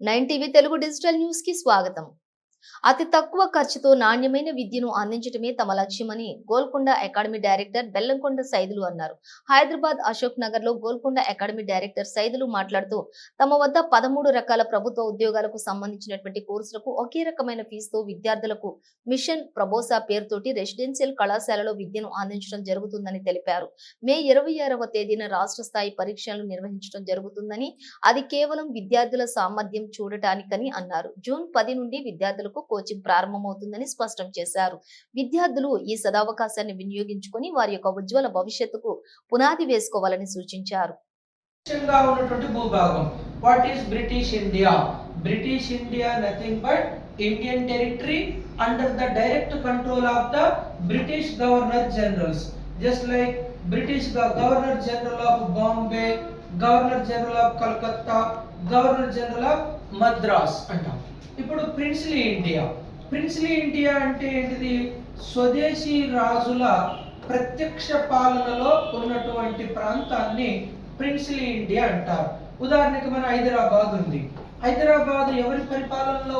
9 TV Telugu digital news కి స్వాగతం. అతి తక్కువ ఖర్చుతో నాణ్యమైన విద్యను అందించడమే తమ లక్ష్యమని గోల్కొండ అకాడమీ డైరెక్టర్ బెల్లంకొండ సైదులు అన్నారు. హైదరాబాద్ అశోక్ నగర్ లో గోల్కొండ అకాడమీ డైరెక్టర్ సైదులు మాట్లాడుతూ తమ వద్ద 13 రకాల ప్రభుత్వ ఉద్యోగాలకు సంబంధించినటువంటి కోర్సులకు ఒకే రకమైన ఫీజుతో విద్యార్థులకు మిషన్ ప్రబోసా పేరుతోటి రెసిడెన్షియల్ కళాశాలలో విద్యను అందించడం జరుగుతుందని తెలిపారు. మే 26వ తేదీన రాష్ట్ర స్థాయి పరీక్షలను నిర్వహించడం జరుగుతుందని, అది కేవలం విద్యార్థుల సామర్థ్యం చూడటానికని అన్నారు. జూన్ 10 నుండి విద్యార్థులకు కోచింగ్ ప్రారంభమవుతుందని స్పష్టం చేశారు. విద్యార్థులు ఈ సదవకాశాన్ని వినియోగించుకొని వారి యొక్క ఉజ్వల భవిష్యత్తుకు పునాది వేసుకోవాలని సూచించారు. What is British India? British India nothing but Indian territory under the direct control of the British Governor Generals. Just like British Governor General of Bombay, Governor General of Calcutta, Governor General of Madras అంటాం. ఇప్పుడు princely India అంటే ఏంటిది? స్వదేశీ రాజుల ప్రత్యక్ష పాలనలో ఉన్నటువంటి ప్రాంతాన్ని ప్రిన్స్లీ ఇండియా అంటారు. ఉదాహరణకి మన హైదరాబాద్ ఉంది. హైదరాబాద్ ఎవరి పరిపాలనలో